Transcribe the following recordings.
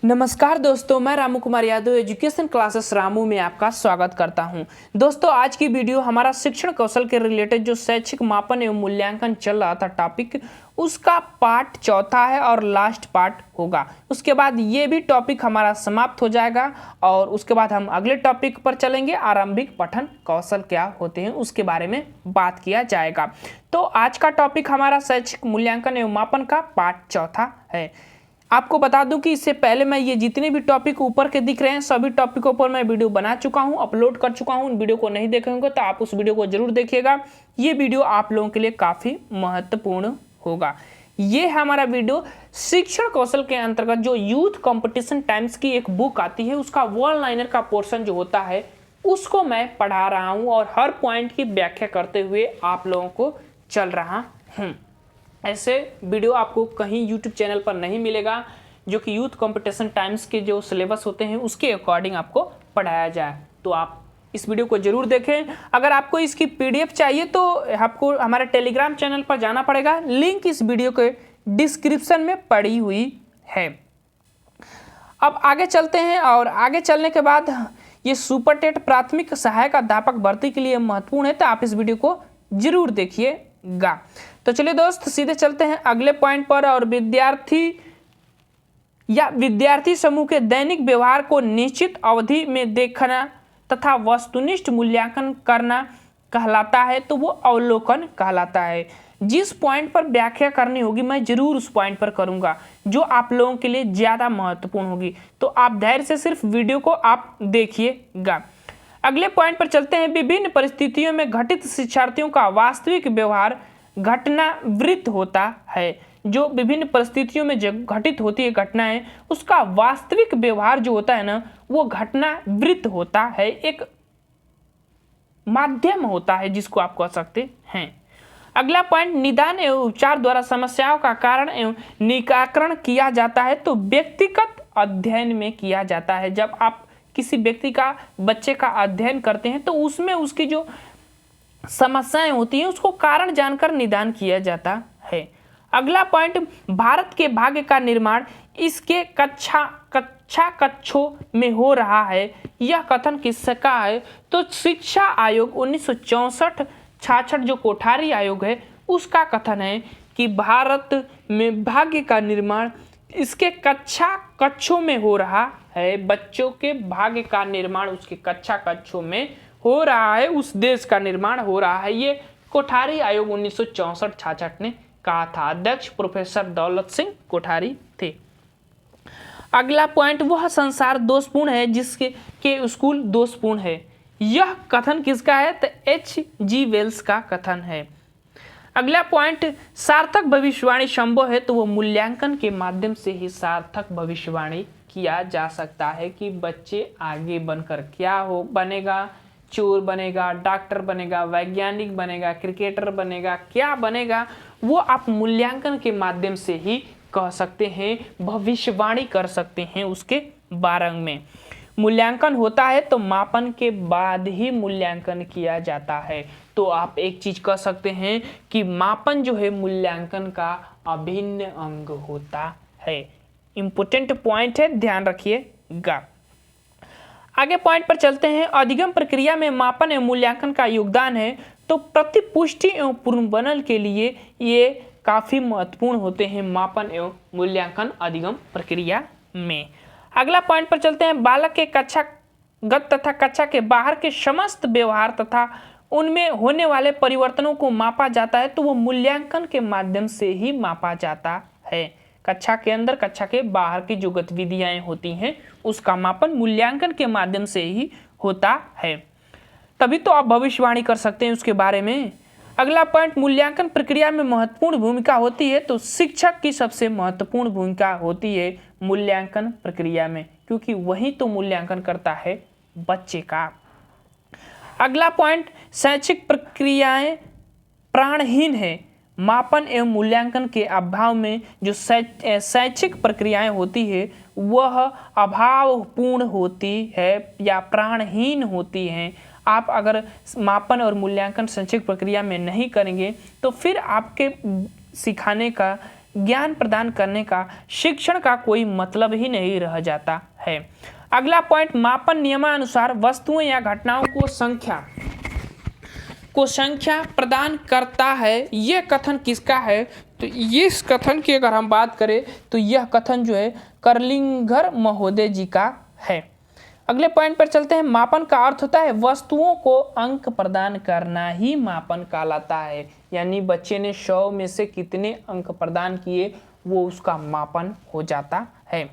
नमस्कार दोस्तों, मैं रामू कुमार यादव एजुकेशन क्लासेस रामू में आपका स्वागत करता हूं। दोस्तों, आज की वीडियो हमारा शिक्षण कौशल के रिलेटेड जो शैक्षिक मापन एवं मूल्यांकन चल रहा था टॉपिक, उसका पार्ट चौथा है और लास्ट पार्ट होगा। उसके बाद ये भी टॉपिक हमारा समाप्त हो जाएगा और उसके बाद हम अगले टॉपिक पर चलेंगे। आरंभिक पठन कौशल क्या होते हैं उसके बारे में बात किया जाएगा। तो आज का टॉपिक हमारा शैक्षिक मूल्यांकन एवं मापन का पार्ट चौथा है। आपको बता दूं कि इससे पहले मैं ये जितने भी टॉपिक ऊपर के दिख रहे हैं सभी टॉपिकों पर मैं वीडियो बना चुका हूं, अपलोड कर चुका हूं। उन वीडियो को नहीं देखे होंगे तो आप उस वीडियो को जरूर देखिएगा। ये वीडियो आप लोगों के लिए काफ़ी महत्वपूर्ण होगा। ये है हमारा वीडियो शिक्षण कौशल के अंतर्गत जो यूथ कंपटीशन टाइम्स की एक बुक आती है, उसका वन लाइनर का पोर्शन जो होता है उसको मैं पढ़ा रहा हूँ और हर पॉइंट की व्याख्या करते हुए आप लोगों को चल रहा हूँ। ऐसे वीडियो आपको कहीं YouTube चैनल पर नहीं मिलेगा जो कि यूथ कंपटीशन टाइम्स के जो सिलेबस होते हैं उसके अकॉर्डिंग आपको पढ़ाया जाए। तो आप इस वीडियो को जरूर देखें। अगर आपको इसकी PDF चाहिए तो आपको हमारे टेलीग्राम चैनल पर जाना पड़ेगा। लिंक इस वीडियो के डिस्क्रिप्शन में पड़ी हुई है। अब आगे चलते हैं और आगे चलने के बाद ये सुपर टेट प्राथमिक सहायक अध्यापक भर्ती के लिए महत्वपूर्ण है, तो आप इस वीडियो को जरूर देखिएगा। तो चलिए दोस्त, सीधे चलते हैं अगले पॉइंट पर। और विद्यार्थी समूह के दैनिक व्यवहार को निश्चित अवधि में देखना तथा वस्तुनिष्ठ मूल्यांकन करना कहलाता है, तो वो अवलोकन कहलाता है। जिस पॉइंट पर व्याख्या करनी होगी मैं जरूर उस पॉइंट पर करूंगा जो आप लोगों के लिए ज़्यादा महत्वपूर्ण होगी। तो आप धैर्य से सिर्फ वीडियो को आप देखिएगा। अगले पॉइंट पर चलते हैं। विभिन्न परिस्थितियों में घटित शिक्षार्थियों का वास्तविक व्यवहार घटनावृत्त होता है। जो विभिन्न परिस्थितियों में जो घटित होती है घटनाएं, उसका वास्तविक व्यवहार जो होता है ना, वो घटनावृत्त होता है, एक माध्यम होता है जिसको आप कह सकते हैं। अगला पॉइंट, निदान एवं उपचार द्वारा समस्याओं का कारण एवं निराकरण किया जाता है, तो व्यक्तिगत अध्ययन में किया जाता है। जब आप किसी व्यक्ति का, बच्चे का अध्ययन करते हैं तो उसमें उसकी जो समस्याएं होती हैं उसको कारण जानकर निदान किया जाता है। अगला पॉइंट, भारत के भाग्य का निर्माण इसके कक्षों में हो रहा है, यह कथन किसका है? तो शिक्षा आयोग 1964-66 जो कोठारी आयोग है उसका कथन है कि भारत में भाग्य का निर्माण इसके कक्षों में हो रहा है। बच्चों के भाग्य का निर्माण उसके कक्षों में हो रहा है, उस देश का निर्माण हो रहा है। ये कोठारी आयोग 1964-66 ने कहा था। अध्यक्ष प्रोफेसर दौलत सिंह कोठारी थे। अगला पॉइंट, वह संसार दोषपूर्ण है जिसके स्कूल दोषपूर्ण है, यह कथन किसका है? तो H.G. वेल्स का कथन है। अगला पॉइंट, सार्थक भविष्यवाणी संभव है, तो वो मूल्यांकन के माध्यम से ही सार्थक भविष्यवाणी किया जा सकता है कि बच्चे आगे बनकर क्या बनेगा, चोर बनेगा, डॉक्टर बनेगा, वैज्ञानिक बनेगा, क्रिकेटर बनेगा, क्या बनेगा, वो आप मूल्यांकन के माध्यम से ही कह सकते हैं, भविष्यवाणी कर सकते हैं उसके बारे में। मूल्यांकन होता है तो मापन के बाद ही मूल्यांकन किया जाता है। तो आप एक चीज कह सकते हैं कि मापन जो है मूल्यांकन का अभिन्न अंग होता है। इंपॉर्टेंट पॉइंट है, ध्यान रखिएगा। आगे पॉइंट पर चलते हैं। अधिगम प्रक्रिया में मापन एवं मूल्यांकन का योगदान है, तो प्रतिपुष्टि एवं पुनर्बनन के लिए ये काफी महत्वपूर्ण होते हैं, मापन एवं मूल्यांकन अधिगम प्रक्रिया में। अगला पॉइंट पर चलते हैं। बालक के कक्षागत तथा कक्षा के बाहर के समस्त व्यवहार तथा उनमें होने वाले परिवर्तनों को मापा जाता है, तो वो मूल्यांकन के माध्यम से ही मापा जाता है। कक्षा के अंदर, कक्षा के बाहर की जो गतिविधियां होती हैं उसका मापन मूल्यांकन के माध्यम से ही होता है, तभी तो आप भविष्यवाणी कर सकते हैं उसके बारे में। अगला पॉइंट, मूल्यांकन प्रक्रिया में महत्वपूर्ण भूमिका होती है, तो शिक्षक की सबसे महत्वपूर्ण भूमिका होती है मूल्यांकन प्रक्रिया में, क्योंकि वही तो मूल्यांकन करता है बच्चे का। अगला पॉइंट, शैक्षिक प्रक्रियाएं प्राणहीन है। मापन एवं मूल्यांकन के अभाव में जो शैक्षिक प्रक्रियाएं होती है वह अभावपूर्ण होती है या प्राणहीन होती हैं। आप अगर मापन और मूल्यांकन शैक्षिक प्रक्रिया में नहीं करेंगे तो फिर आपके सिखाने का ज्ञान प्रदान करने का शिक्षण का कोई मतलब ही नहीं रह जाता है। अगला पॉइंट, मापन नियमानुसार वस्तुओं या घटनाओं को संख्या प्रदान करता है। यह कथन किसका है? तो इस कथन की अगर हम बात करें तो यह कथन जो है कर्लिंगर महोदय जी का है। अगले पॉइंट पर चलते हैं। मापन का अर्थ होता है वस्तुओं को अंक प्रदान करना ही मापन कहलाता है। यानी बच्चे ने 100 में से कितने अंक प्रदान किए वो उसका मापन हो जाता है।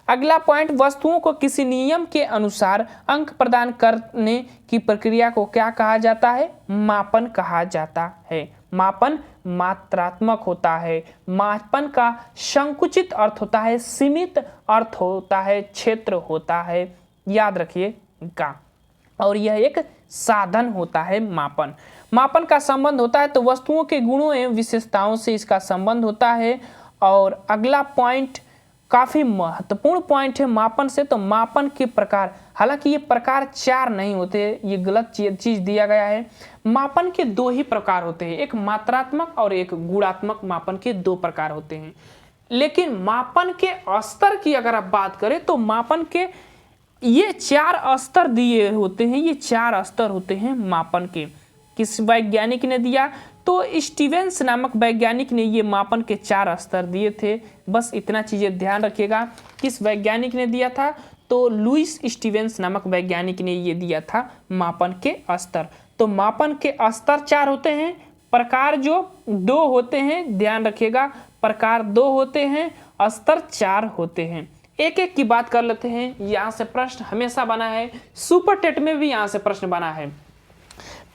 अगला पॉइंट, वस्तुओं को किसी नियम के अनुसार अंक प्रदान करने की प्रक्रिया को क्या कहा जाता है? मापन कहा जाता है। मापन मात्रात्मक होता है। मापन का संकुचित अर्थ होता है, सीमित अर्थ होता है, क्षेत्र होता है, याद रखिएगा। और यह एक साधन होता है मापन। मापन का संबंध होता है तो वस्तुओं के गुणों एवं विशेषताओं से इसका संबंध होता है। और अगला पॉइंट काफी महत्वपूर्ण पॉइंट है मापन से। तो मापन के प्रकार, हालांकि ये प्रकार 4 नहीं होते, ये गलत चीज दिया गया है। मापन के 2 ही प्रकार होते हैं, एक मात्रात्मक और एक गुणात्मक। मापन के 2 प्रकार होते हैं। लेकिन मापन के स्तर की अगर आप बात करें तो मापन के ये 4 स्तर दिए होते हैं। ये 4 स्तर होते हैं मापन के। किस वैज्ञानिक ने दिया? तो स्टीवेंस नामक वैज्ञानिक ने ये मापन के 4 स्तर दिए थे। बस इतना चीजें ध्यान रखिएगा। किस वैज्ञानिक ने दिया था? तो लुइस स्टीवेंस नामक वैज्ञानिक ने ये दिया था मापन के स्तर। तो मापन के स्तर 4 होते हैं, प्रकार जो 2 होते हैं, ध्यान रखिएगा, प्रकार 2 होते हैं, स्तर 4 होते हैं। एक एक की बात कर लेते हैं। यहाँ से प्रश्न हमेशा बना है, सुपर टेट में भी यहाँ से प्रश्न बना है।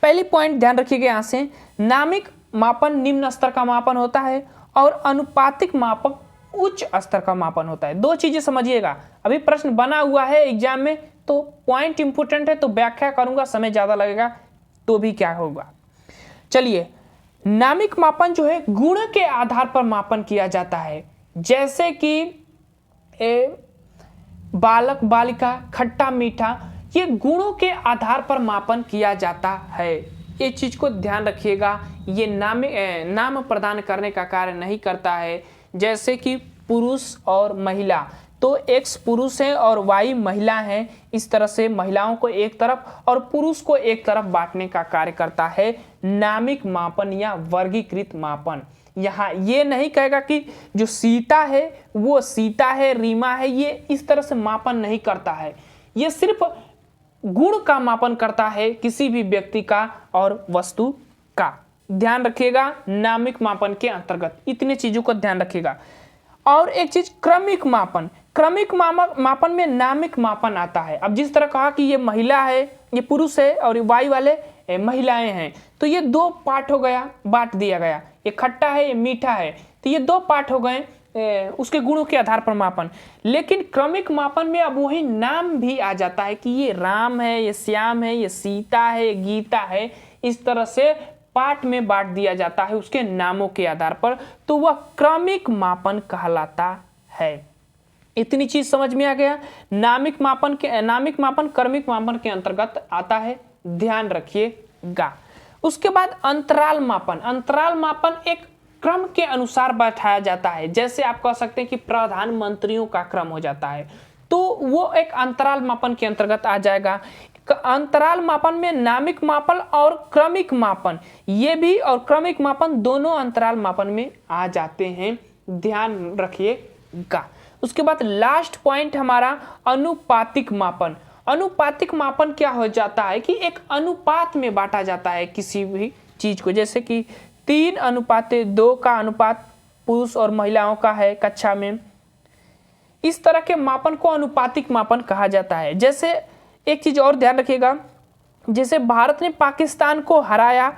पहली पॉइंट ध्यान रखिएगा, यहाँ से नामिक मापन निम्न स्तर का मापन होता है और अनुपातिक मापक उच्च स्तर का मापन होता है। 2 चीजें समझिएगा। अभी प्रश्न बना हुआ है एग्जाम में तो पॉइंट इंपोर्टेंट है, तो व्याख्या करूंगा, समय ज्यादा लगेगा तो भी क्या होगा। चलिए, नामिक मापन जो है गुण के आधार पर मापन किया जाता है। जैसे कि बालक बालिका, खट्टा मीठा, ये गुणों के आधार पर मापन किया जाता है। ये चीज को ध्यान रखिएगा। ये नाम प्रदान करने का कार्य नहीं करता है। जैसे कि पुरुष और महिला, तो X पुरुष है और Y महिला है। इस तरह से महिलाओं को एक तरफ और पुरुष को एक तरफ बांटने का कार्य करता है नामिक मापन या वर्गीकृत मापन। यहाँ ये नहीं कहेगा कि जो सीता है वो सीता है, रीमा है, ये इस तरह से मापन नहीं करता है। ये सिर्फ गुण का मापन करता है, किसी भी व्यक्ति का और वस्तु का। ध्यान रखिएगा नामिक मापन के अंतर्गत इतने चीजों को ध्यान रखिएगा। और एक चीज क्रमिक मापन। क्रमिक मापन में नामिक मापन आता है। अब जिस तरह कहा कि ये महिला है, ये पुरुष है और Y वाले महिलाएं हैं, तो ये 2 पार्ट हो गया, बांट दिया गया। ये खट्टा है, ये मीठा है, तो ये 2 पार्ट हो गए उसके गुणों के आधार पर मापन। लेकिन क्रमिक मापन में अब वही नाम भी आ जाता है कि ये राम है, ये श्याम है, ये सीता है, ये गीता है। इस तरह से पार्ट में बांट दिया जाता है उसके नामों के आधार पर, तो वह क्रमिक मापन कहलाता है। इतनी चीज समझ में आ गया। नामिक मापन क्रमिक मापन के अंतर्गत आता है, ध्यान रखिएगा। उसके बाद अंतराल मापन। अंतराल मापन एक क्रम के अनुसार बैठाया जाता है। जैसे आप कह सकते हैं कि प्रधानमंत्रियों का क्रम हो जाता है, तो वो एक अंतराल मापन के अंतर्गत आ जाएगा। अंतराल मापन में नामिक मापन और क्रमिक मापन, ये भी और क्रमिक मापन दोनों अंतराल मापन में आ जाते हैं, ध्यान रखिएगा। उसके बाद लास्ट पॉइंट हमारा अनुपातिक मापन। अनुपातिक मापन क्या हो जाता है कि एक अनुपात में बांटा जाता है किसी भी चीज को। जैसे कि 3:2 का अनुपात पुरुष और महिलाओं का है कक्षा में। इस तरह के मापन को अनुपातिक मापन कहा जाता है। जैसे एक चीज और ध्यान रखिएगा, जैसे भारत ने पाकिस्तान को हराया,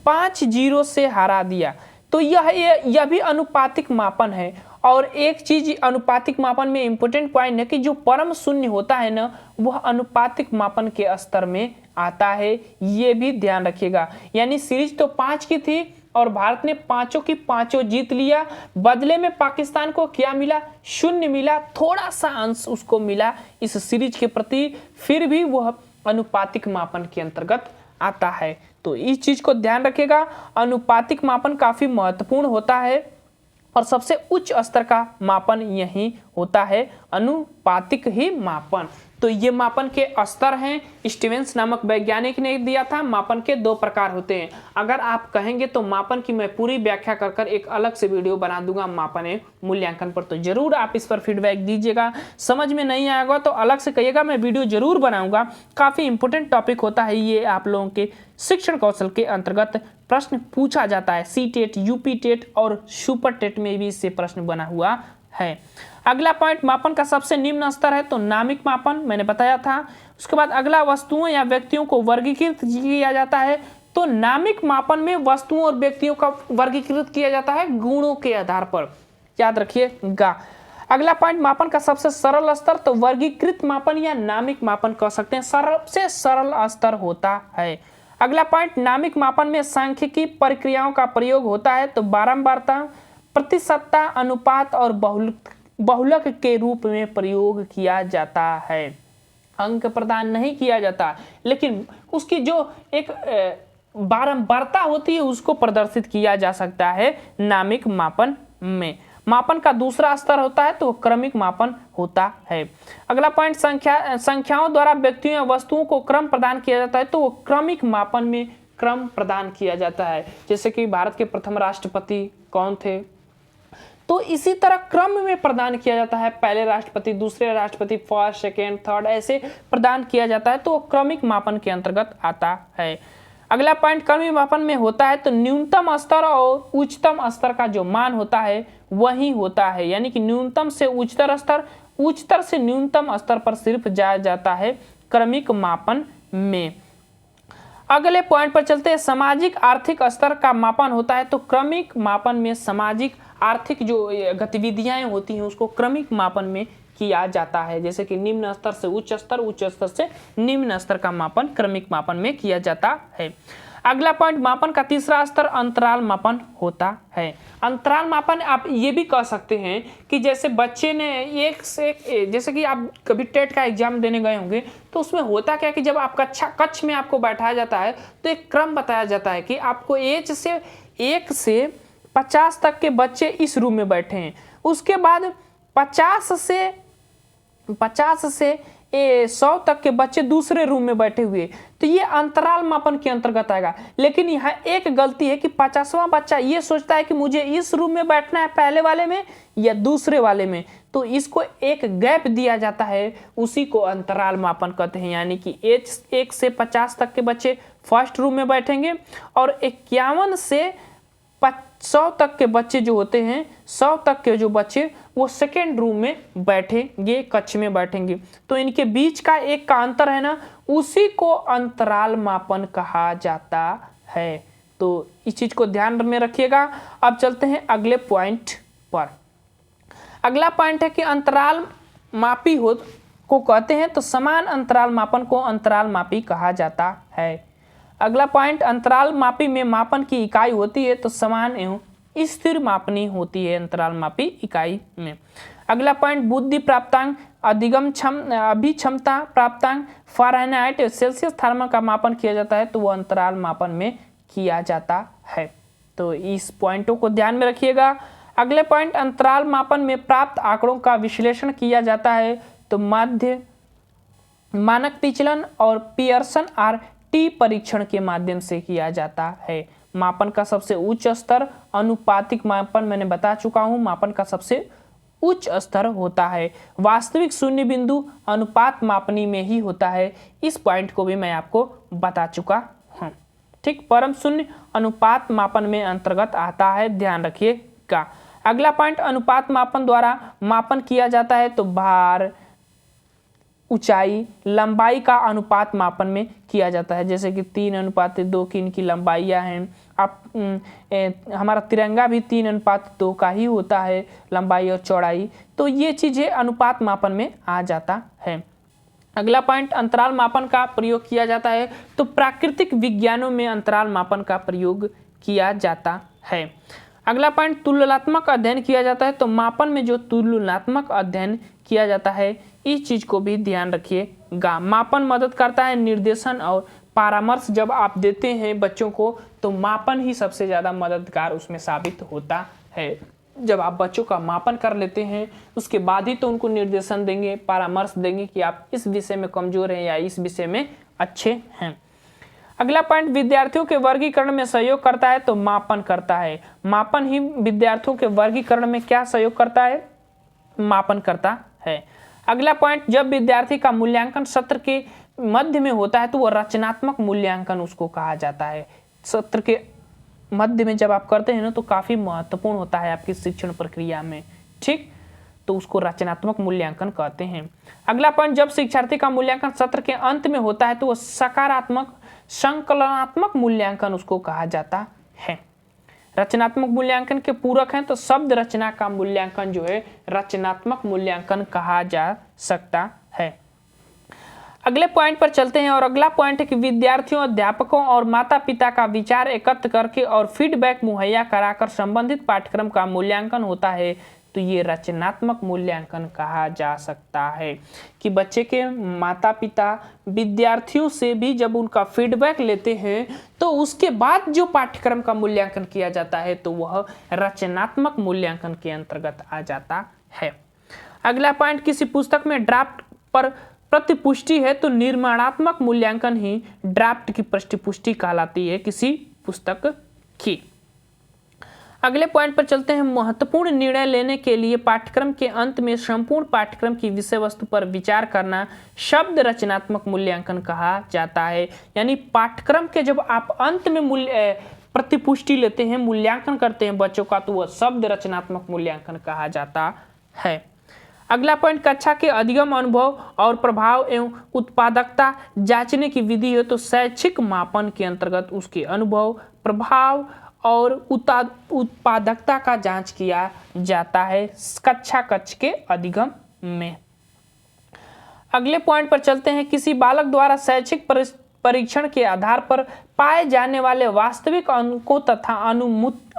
5-0 से हरा दिया, तो यह भी अनुपातिक मापन है। और एक चीज अनुपातिक मापन में इंपॉर्टेंट पॉइंट है कि जो परम शून्य होता है ना, वह अनुपातिक मापन के स्तर में आता है, ये भी ध्यान रखिएगा। यानी सीरीज तो 5 की थी और भारत ने 5 की 5 जीत लिया, बदले में पाकिस्तान को क्या मिला? 0 मिला, थोड़ा सा अंश उसको मिला इस सीरीज के प्रति, फिर भी वह अनुपातिक मापन के अंतर्गत आता है। तो इस चीज को ध्यान रखिएगा। अनुपातिक मापन काफी महत्वपूर्ण होता है और सबसे उच्च स्तर का मापन यही होता है, अनुपातिक ही मापन। तो ये मापन के स्तर हैं, स्टीवेंस नामक वैज्ञानिक ने दिया था। मापन के 2 प्रकार होते हैं। अगर आप कहेंगे तो मापन की मैं पूरी व्याख्या कर एक अलग से वीडियो बना दूंगा मापन एवं मूल्यांकन पर, तो जरूर आप इस पर फीडबैक दीजिएगा। समझ में नहीं आएगा तो अलग से कहिएगा, मैं वीडियो जरूर बनाऊंगा। काफ़ी इंपॉर्टेंट टॉपिक होता है ये, आप लोगों के शिक्षण कौशल के अंतर्गत प्रश्न पूछा जाता है। सी टेट, यूपी टेट और सुपर टेट में भी इससे प्रश्न बना हुआ है। अगला पॉइंट, मापन का सबसे निम्न स्तर है तो नामिक मापन, मैंने बताया था। उसके बाद अगला, वस्तुओं या व्यक्तियों को वर्गीकृत किया जाता है तो नामिक मापन में वस्तुओं और व्यक्तियों का वर्गीकृत किया जाता है गुणों के आधार पर, याद रखिएगा। अगला पॉइंट, मापन का सबसे सरल स्तर तो वर्गीकृत मापन या नामिक मापन कह सकते हैं, सबसे सरल स्तर होता है। अगला पॉइंट, नामिक मापन में सांख्यिकी प्रक्रियाओं का प्रयोग होता है तो बारंबारता, प्रतिशतता, अनुपात और बहुलक के रूप में प्रयोग किया जाता है। अंक प्रदान नहीं किया जाता, लेकिन उसकी जो एक बारंबारता होती है उसको प्रदर्शित किया जा सकता है नामिक मापन में। मापन का दूसरा स्तर होता है तो क्रमिक मापन होता है। अगला पॉइंट, संख्याओं द्वारा व्यक्तियों या वस्तुओं को क्रम प्रदान किया जाता है तो वो क्रमिक मापन में क्रम प्रदान किया जाता है। जैसे कि भारत के प्रथम राष्ट्रपति कौन थे, तो इसी तरह क्रम में प्रदान किया जाता है। पहले राष्ट्रपति, दूसरे राष्ट्रपति, फर्स्ट, सेकेंड, थर्ड, ऐसे प्रदान किया जाता है तो क्रमिक मापन के अंतर्गत आता है। अगला पॉइंट, क्रमिक मापन में होता है तो न्यूनतम स्तर और उच्चतम स्तर का जो मान होता है वही होता है, यानी कि न्यूनतम से उच्चतर स्तर, उच्चतर से न्यूनतम स्तर पर सिर्फ जाया जाता है क्रमिक मापन में। अगले पॉइंट पर चलते हैं, सामाजिक आर्थिक स्तर का मापन होता है तो क्रमिक मापन में सामाजिक आर्थिक जो गतिविधियां होती हैं उसको क्रमिक मापन में किया जाता है। जैसे कि निम्न स्तर से उच्च स्तर, उच्च स्तर से निम्न स्तर का मापन क्रमिक मापन में किया जाता है। अगला पॉइंट, मापन का तीसरा स्तर अंतराल मापन होता है। अंतराल मापन आप ये भी कह सकते हैं कि जैसे बच्चे ने एक से एक, जैसे कि आप कभी टेट का एग्जाम देने गए होंगे तो उसमें होता क्या है कि जब आप कक्ष में आपको बैठाया जाता है तो एक क्रम बताया जाता है कि आपको 1 से 50 तक के बच्चे इस रूम में बैठे हैं, उसके बाद 50 से 100 तक के बच्चे दूसरे रूम में बैठे हुए, तो ये अंतराल मापन के अंतर्गत आएगा। लेकिन यहाँ एक गलती है कि 50वां बच्चा ये सोचता है कि मुझे इस रूम में बैठना है, पहले वाले में या दूसरे वाले में, तो इसको एक गैप दिया जाता है, उसी को अंतराल मापन कहते हैं। यानी कि 1 से 50 तक के बच्चे फर्स्ट रूम में बैठेंगे और 51 से 100 तक के बच्चे जो होते हैं, 100 तक के जो बच्चे वो सेकेंड रूम में बैठेंगे, कक्ष में बैठेंगे। तो इनके बीच का एक का अंतर है ना, उसी को अंतराल मापन कहा जाता है। तो इस चीज को ध्यान में रखिएगा। अब चलते हैं अगले पॉइंट पर। अगला पॉइंट है कि अंतराल मापी को कहते हैं तो समान अंतराल मापन को अंतराल मापी कहा जाता है। अगला पॉइंट, अंतराल मापी में मापन की इकाई होती है तो समान एवं स्थिर मापनी होती है अंतराल मापी इकाई में। अगला पॉइंट, बुद्धि प्राप्तांक, अभिक्षमता प्राप्तांक, फ़ारेनहाइट, सेल्सियस, थर्मल का मापन किया जाता है तो वो अंतराल मापन में किया जाता है। तो इस पॉइंटों को ध्यान में रखिएगा। अगले पॉइंट, अंतराल मापन में प्राप्त आंकड़ों का विश्लेषण किया जाता है तो मानक विचलन और पियर्सन टी परीक्षण के माध्यम से किया जाता है। मापन का सबसे उच्च स्तर अनुपातिक मापन, मैंने बता चुका हूं, मापन का सबसे उच्च स्तर होता है। वास्तविक शून्य बिंदु अनुपात मापनी में ही होता है, इस पॉइंट को भी मैं आपको बता चुका हूं। ठीक, परम शून्य अनुपात मापन में अंतर्गत आता है, ध्यान रखिएगा। अगला पॉइंट, अनुपात मापन द्वारा मापन किया जाता है तो भार, ऊंचाई, लंबाई का अनुपात मापन में किया जाता है। जैसे कि 3:2 की इनकी लंबाइयाँ हैं। हमारा तिरंगा भी 3:2 का ही होता है, लंबाई और चौड़ाई। तो ये चीज़ें अनुपात मापन में आ जाता है। अगला पॉइंट, अंतराल मापन का प्रयोग किया जाता है तो प्राकृतिक विज्ञानों में अंतराल मापन का प्रयोग किया जाता है। अगला पॉइंट, तुलनात्मक अध्ययन किया जाता है तो मापन में जो तुलनात्मक अध्ययन किया जाता है इस चीज को भी ध्यान रखिएगा। मापन मदद करता है निर्देशन और परामर्श जब आप देते हैं बच्चों को तो मापन ही सबसे ज़्यादा मददगार उसमें साबित होता है। जब आप बच्चों का मापन कर लेते हैं उसके बाद ही तो उनको निर्देशन देंगे, परामर्श देंगे कि आप इस विषय में कमजोर हैं या इस विषय में अच्छे हैं। अगला पॉइंट, विद्यार्थियों के वर्गीकरण में सहयोग करता है तो मापन करता है। मापन ही विद्यार्थियों के वर्गीकरण में क्या सहयोग करता है? मापन करता है। अगला पॉइंट, जब विद्यार्थी का मूल्यांकन सत्र के मध्य में होता है तो वह रचनात्मक मूल्यांकन उसको कहा जाता है। सत्र के मध्य में जब आप करते हैं ना तो काफी महत्वपूर्ण होता है आपकी शिक्षण प्रक्रिया में, ठीक, तो उसको रचनात्मक मूल्यांकन कहते हैं। अगला पॉइंट, जब शिक्षार्थी का मूल्यांकन सत्र के अंत में होता है तो वह सकारात्मक संकलनात्मक मूल्यांकन उसको कहा जाता है। रचनात्मक मूल्यांकन के पूरक हैं तो शब्द रचना का मूल्यांकन जो है रचनात्मक मूल्यांकन कहा जा सकता है। अगले पॉइंट पर चलते हैं और अगला पॉइंट है कि विद्यार्थियों, अध्यापकों और माता पिता का विचार एकत्र करके और फीडबैक मुहैया कराकर संबंधित पाठ्यक्रम का मूल्यांकन होता है तो ये रचनात्मक मूल्यांकन कहा जा सकता है। कि बच्चे के माता पिता विद्यार्थियों से भी जब उनका फीडबैक लेते हैं तो उसके बाद जो पाठ्यक्रम का मूल्यांकन किया जाता है तो वह रचनात्मक मूल्यांकन के अंतर्गत आ जाता है। अगला पॉइंट, किसी पुस्तक में ड्राफ्ट पर प्रतिपुष्टि है तो निर्माणात्मक मूल्यांकन ही ड्राफ्ट की प्रतिपुष्टि कहलाती है किसी पुस्तक की। अगले पॉइंट पर चलते हैं, महत्वपूर्ण निर्णय लेने के लिए पाठ्यक्रम के अंत में संपूर्ण पाठ्यक्रम की विषय वस्तु पर विचार करना शब्द रचनात्मक मूल्यांकन कहा जाता है। यानी पाठ्यक्रम के जब आप अंत में प्रतिपुष्टि लेते हैं, मूल्यांकन करते हैं बच्चों का, तो वह शब्द रचनात्मक मूल्यांकन कहा जाता है। अगला पॉइंट, कक्षा के अधिगम, अनुभव और प्रभाव एवं उत्पादकता जांचने की विधि है तो शैक्षिक मापन के अंतर्गत उसके अनुभव, प्रभाव और उत्पादकता का जांच किया जाता है कक्ष के अधिगम में। अगले पॉइंट पर चलते हैं, किसी बालक द्वारा शैक्षिक परीक्षण के आधार पर पाए जाने वाले वास्तविक अंकों तथा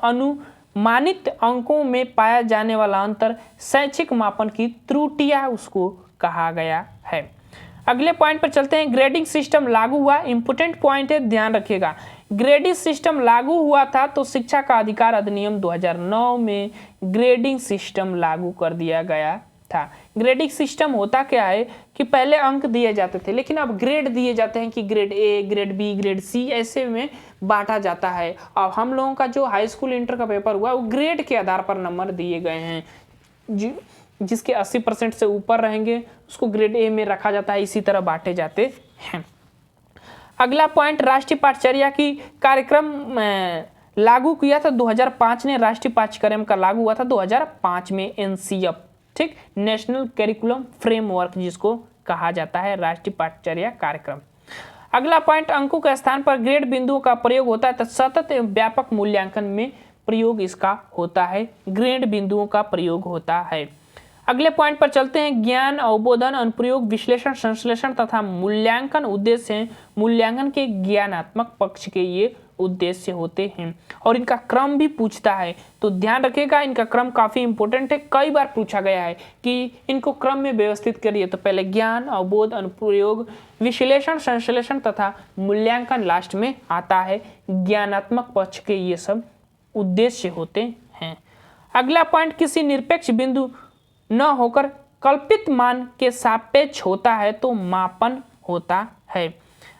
अनुमानित अंकों में पाया जाने वाला अंतर शैक्षिक मापन की त्रुटियां उसको कहा गया है। अगले पॉइंट पर चलते हैं, ग्रेडिंग सिस्टम लागू हुआ। इंपोर्टेंट पॉइंट है, ध्यान रखिएगा। ग्रेडिंग सिस्टम लागू हुआ था तो शिक्षा का अधिकार अधिनियम 2009 में ग्रेडिंग सिस्टम लागू कर दिया गया था। ग्रेडिंग सिस्टम होता क्या है कि पहले अंक दिए जाते थे लेकिन अब ग्रेड दिए जाते हैं कि grade A, grade B, grade C ऐसे में बांटा जाता है। अब हम लोगों का जो हाई स्कूल इंटर का पेपर हुआ वो ग्रेड के आधार पर नंबर दिए गए हैं। जिसके 80% से ऊपर रहेंगे उसको ग्रेड ए में रखा जाता है, इसी तरह बांटे जाते हैं। अगला पॉइंट, राष्ट्रीय पाठ्यचर्या की कार्यक्रम लागू किया था 2005 ने। राष्ट्रीय पाठ्यक्रम का लागू हुआ था 2005 में एनसीएफ, ठीक, नेशनल करिकुलम फ्रेमवर्क जिसको कहा जाता है राष्ट्रीय पाठ्यचर्या कार्यक्रम। अगला पॉइंट, अंकों के स्थान पर ग्रेड बिंदुओं का प्रयोग होता है तो सतत एवं व्यापक मूल्यांकन में प्रयोग इसका होता है, ग्रेड बिंदुओं का प्रयोग होता है। अगले पॉइंट पर चलते हैं, ज्ञान, अवबोधन, अनुप्रयोग, विश्लेषण, संश्लेषण तथा मूल्यांकन उद्देश्य हैं। मूल्यांकन के ज्ञानात्मक पक्ष के ये उद्देश्य होते हैं और इनका क्रम भी पूछता है तो ध्यान रखिएगा, इनका क्रम काफी इंपॉर्टेंट है। कई बार पूछा गया है कि इनको क्रम में व्यवस्थित करिए तो पहले ज्ञान, अवबोध, अनुप्रयोग, विश्लेषण, संश्लेषण तथा मूल्यांकन लास्ट में आता है। ज्ञानात्मक पक्ष के ये सब उद्देश्य होते हैं। अगला पॉइंट, किसी निरपेक्ष बिंदु न होकर कल्पित मान के सापेक्ष होता है तो मापन होता है।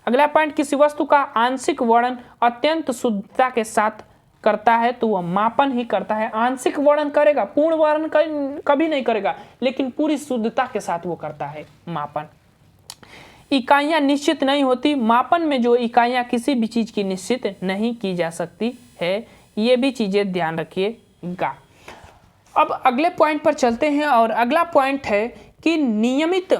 अगला पॉइंट, किसी वस्तु का आंशिक वर्णन अत्यंत शुद्धता के साथ करता है तो वह मापन ही करता है। आंशिक वर्णन करेगा, पूर्ण वर्णन कभी नहीं करेगा, लेकिन पूरी शुद्धता के साथ वो करता है मापन। इकाइयां निश्चित नहीं होती। मापन में जो इकाइयां किसी भी चीज की निश्चित नहीं की जा सकती है, ये भी चीजें ध्यान रखिएगा। अब अगले पॉइंट पर चलते हैं और अगला पॉइंट है कि नियमित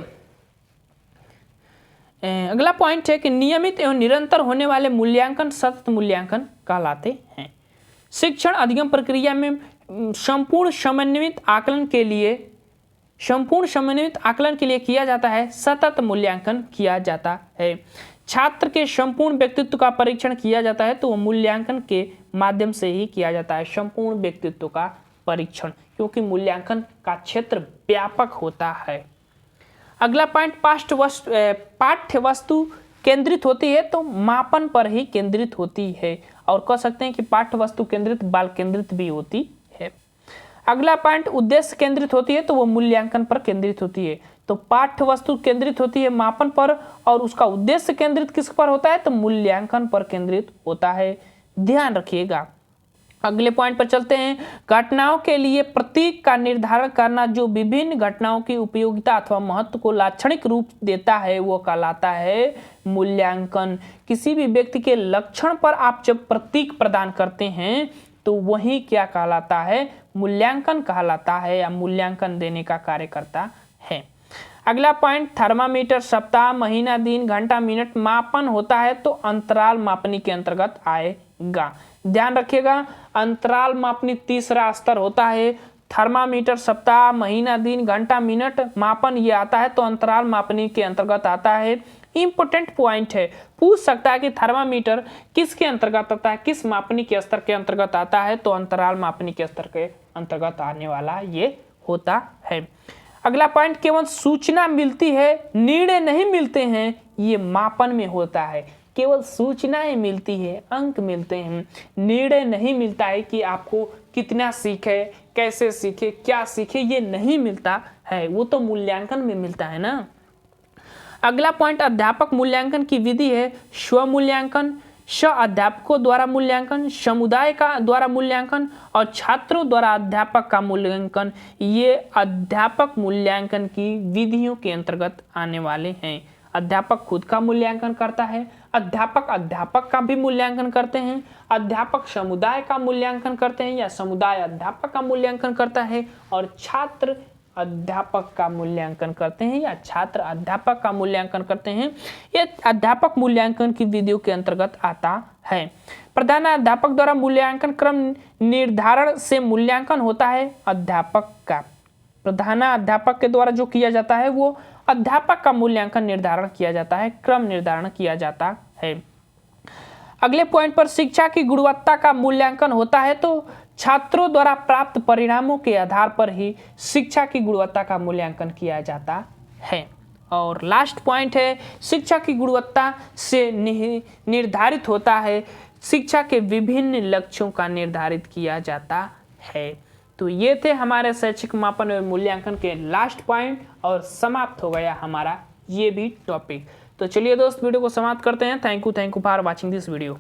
एवं निरंतर होने वाले मूल्यांकन सतत मूल्यांकन कहलाते हैं। शिक्षण अधिगम प्रक्रिया में संपूर्ण समन्वित आकलन के लिए किया जाता है, सतत मूल्यांकन किया जाता है। छात्र के संपूर्ण व्यक्तित्व का परीक्षण किया जाता है तो वह मूल्यांकन के माध्यम से ही किया जाता है, संपूर्ण व्यक्तित्व का परीक्षण, क्योंकि मूल्यांकन का क्षेत्र व्यापक होता है। अगला पॉइंट, पाठ्य वस्तु केंद्रित होती है तो मापन पर ही केंद्रित होती है और कह सकते हैं कि पाठ्य वस्तु केंद्रित बाल केंद्रित भी होती है। अगला पॉइंट उद्देश्य केंद्रित होती है तो वो मूल्यांकन पर केंद्रित होती है। तो पाठ्य वस्तु केंद्रित होती है मापन पर और उसका उद्देश्य केंद्रित किस पर होता है तो मूल्यांकन पर केंद्रित होता है, ध्यान रखिएगा। अगले पॉइंट पर चलते हैं। घटनाओं के लिए प्रतीक का निर्धारण करना जो विभिन्न घटनाओं की उपयोगिता अथवा महत्व को लाक्षणिक रूप देता है वो कहलाता है मूल्यांकन। किसी भी व्यक्ति के लक्षण पर आप जब प्रतीक प्रदान करते हैं तो वही क्या कहलाता है, मूल्यांकन कहलाता है या मूल्यांकन देने का कार्य करता है। अगला पॉइंट, थर्मामीटर सप्ताह, महीना, दिन, घंटा, मिनट मापन होता है तो अंतराल मापनी के अंतर्गत आएगा। ध्यान रखिएगा, अंतराल मापनी तीसरा स्तर होता है। थर्मामीटर सप्ताह, महीना, दिन, घंटा, मिनट मापन ये आता है तो अंतराल मापनी के अंतर्गत आता है। इंपोर्टेंट पॉइंट है, पूछ सकता है कि थर्मामीटर किसके अंतर्गत आता है, किस मापनी के स्तर के अंतर्गत आता है, तो अंतराल मापनी के स्तर के अंतर्गत आने वाला ये होता है। अगला पॉइंट, केवल सूचना मिलती है निर्णय नहीं मिलते हैं, ये मापन में होता है। केवल सूचनाएं मिलती है, अंक मिलते हैं, निर्णय नहीं मिलता है कि आपको कितना सीखे, कैसे सीखे, क्या सीखे, ये नहीं मिलता है, वो तो मूल्यांकन में मिलता है ना। अगला पॉइंट, अध्यापक मूल्यांकन की विधि है स्व मूल्यांकन, स्व अध्यापकों द्वारा मूल्यांकन, समुदाय का द्वारा मूल्यांकन और छात्रों द्वारा अध्यापक का मूल्यांकन। ये अध्यापक मूल्यांकन की विधियों के अंतर्गत आने वाले हैं। अध्यापक खुद का मूल्यांकन करता है, अध्यापक का भी मूल्यांकन करते हैं, अध्यापक समुदाय का मूल्यांकन करते हैं या समुदाय अध्यापक का मूल्यांकन करता है और छात्र अध्यापक का मूल्यांकन करते हैं या छात्र अध्यापक का मूल्यांकन करते हैं। ये अध्यापक मूल्यांकन की विधियों के अंतर्गत आता है। प्रधानाध्यापक द्वारा मूल्यांकन क्रम निर्धारण से मूल्यांकन होता है अध्यापक का। प्रधानाध्यापक के द्वारा जो किया जाता है वो अध्यापक का मूल्यांकन निर्धारण किया जाता है, क्रम निर्धारण किया जाता है। अगले पॉइंट पर, शिक्षा की गुणवत्ता का मूल्यांकन होता है तो छात्रों द्वारा प्राप्त परिणामों के आधार पर ही शिक्षा की गुणवत्ता का मूल्यांकन किया जाता है। और लास्ट पॉइंट है, शिक्षा की गुणवत्ता से निर्धारित होता है शिक्षा के विभिन्न लक्ष्यों का निर्धारित किया जाता है। तो ये थे हमारे शैक्षिक मापन और मूल्यांकन के लास्ट पॉइंट और समाप्त हो गया हमारा ये भी टॉपिक। तो चलिए दोस्त, वीडियो को समाप्त करते हैं। Thank you for watching this video.